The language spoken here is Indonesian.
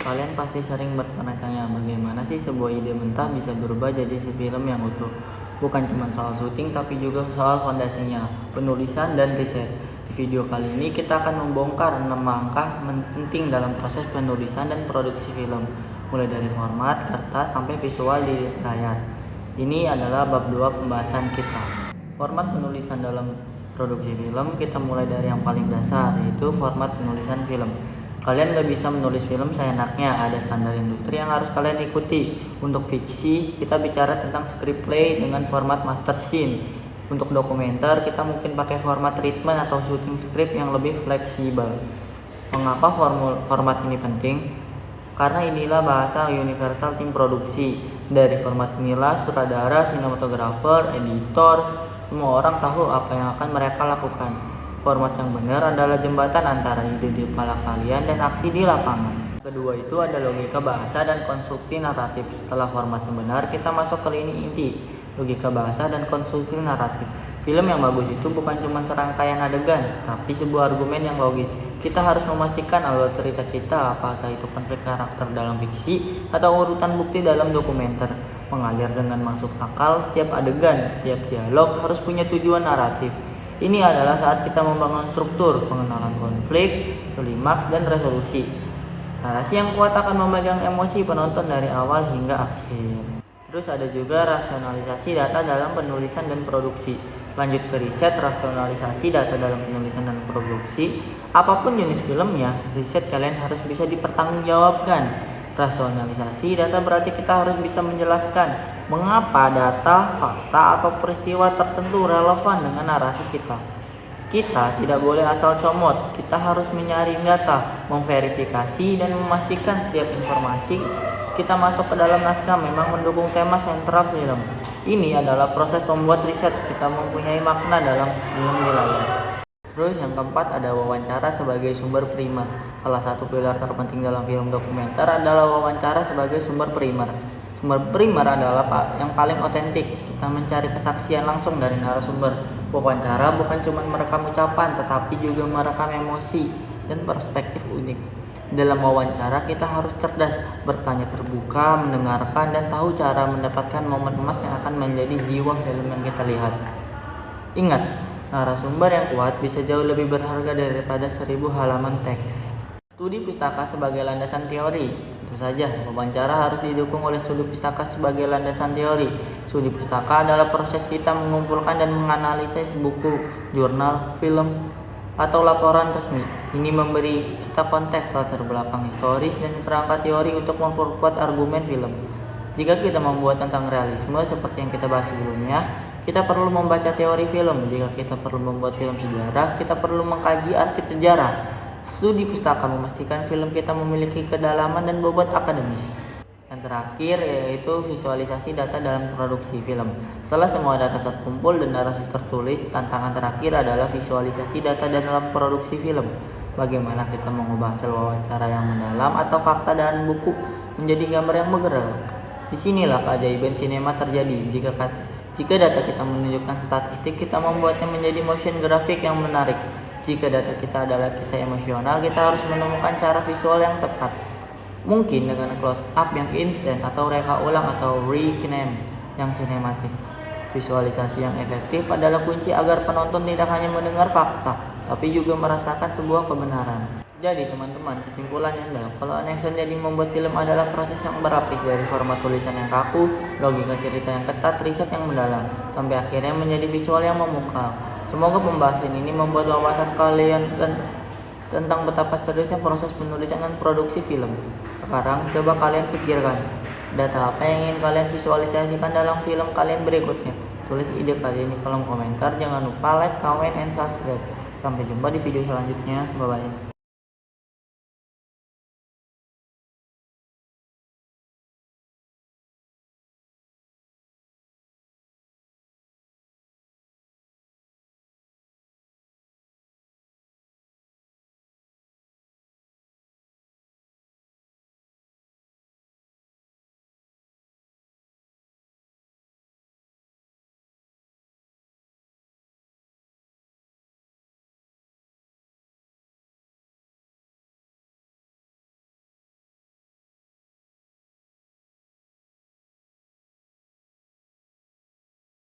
Kalian pasti sering bertanya-tanya bagaimana sih sebuah ide mentah bisa berubah jadi film yang utuh. Bukan cuma soal syuting tapi juga soal fondasinya, penulisan dan riset. Di video kali ini kita akan membongkar 6 langkah penting dalam proses penulisan dan produksi film, mulai dari format, kertas, sampai visual di layar. Ini adalah bab 2 pembahasan kita. Format penulisan dalam produksi film, kita mulai dari yang paling dasar, yaitu format penulisan film. Kalian gak bisa menulis film seenaknya, ada standar industri yang harus kalian ikuti. Untuk fiksi, kita bicara tentang screenplay dengan format master scene. Untuk dokumenter, kita mungkin pakai format treatment atau shooting script yang lebih fleksibel. Mengapa format ini penting? Karena inilah bahasa universal tim produksi. Dari format inilah sutradara, sinematografer, editor, semua orang tahu apa yang akan mereka lakukan. Format yang benar adalah jembatan antara ide di kepala kalian dan aksi di lapangan. Kedua itu ada logika bahasa dan konstruksi naratif. Setelah format yang benar, kita masuk ke lini inti, logika bahasa dan konstruksi naratif. Film yang bagus itu bukan cuma serangkaian adegan, tapi sebuah argumen yang logis. Kita harus memastikan alur cerita kita, apakah itu konflik karakter dalam fiksi atau urutan bukti dalam dokumenter. Mengalir dengan masuk akal, setiap adegan, setiap dialog harus punya tujuan naratif. Ini adalah saat kita membangun struktur, pengenalan konflik, klimaks, dan resolusi. Narasi yang kuat akan memegang emosi penonton dari awal hingga akhir. Terus ada juga rasionalisasi data dalam penulisan dan produksi. Lanjut ke riset, rasionalisasi data dalam penulisan dan produksi. Apapun jenis filmnya, riset kalian harus bisa dipertanggungjawabkan. Rasionalisasi data berarti kita harus bisa menjelaskan mengapa data, fakta, atau peristiwa tertentu relevan dengan narasi kita. Kita tidak boleh asal comot, kita harus menyaring data, memverifikasi, dan memastikan setiap informasi kita masuk ke dalam naskah memang mendukung tema sentral film. Ini adalah proses membuat riset, kita mempunyai makna dalam film di layar. Terus yang keempat ada wawancara sebagai sumber primer. Salah satu pilar terpenting dalam film dokumenter adalah wawancara sebagai sumber primer. Sumber primer adalah yang paling otentik. Kita mencari kesaksian langsung dari narasumber. Wawancara bukan cuma merekam ucapan, tetapi juga merekam emosi dan perspektif unik. Dalam wawancara kita harus cerdas, bertanya terbuka, mendengarkan, dan tahu cara mendapatkan momen emas yang akan menjadi jiwa film yang kita lihat. Ingat, narasumber yang kuat bisa jauh lebih berharga daripada 1000 halaman teks. Studi pustaka sebagai landasan teori. Tentu saja, wawancara harus didukung oleh studi pustaka sebagai landasan teori. Studi pustaka adalah proses kita mengumpulkan dan menganalisis buku, jurnal, film, atau laporan resmi. Ini memberi kita konteks latar belakang historis dan kerangka teori untuk memperkuat argumen film. Jika kita membuat tentang realisme seperti yang kita bahas sebelumnya, kita perlu membaca teori film. Jika kita perlu membuat film sejarah, kita perlu mengkaji arsip sejarah. Studi pustaka memastikan film kita memiliki kedalaman dan bobot akademis. Yang terakhir yaitu visualisasi data dalam produksi film. Setelah semua data terkumpul dan narasi tertulis, tantangan terakhir adalah visualisasi data dalam produksi film. Bagaimana kita mengubah hasil wawancara yang mendalam atau fakta dan buku menjadi gambar yang bergerak. Disinilah keajaiban sinema terjadi. Jika data kita menunjukkan statistik, kita membuatnya menjadi motion grafik yang menarik. Jika data kita adalah kisah emosional, kita harus menemukan cara visual yang tepat. Mungkin dengan close up yang instan atau reka ulang atau reclaim yang sinematik. Visualisasi yang efektif adalah kunci agar penonton tidak hanya mendengar fakta, tapi juga merasakan sebuah kebenaran. Jadi teman-teman, kesimpulannya adalah kalau action jadi membuat film adalah proses yang berlapis dari format tulisan yang kaku, logika cerita yang ketat, riset yang mendalam, sampai akhirnya menjadi visual yang memukau. Semoga pembahasan ini membuat wawasan kalian tentang betapa seriusnya proses penulisan dan produksi film. Sekarang coba kalian pikirkan, data apa yang ingin kalian visualisasikan dalam film kalian berikutnya. Tulis ide kalian di kolom komentar. Jangan lupa like, comment, and subscribe. Sampai jumpa di video selanjutnya. Bye bye.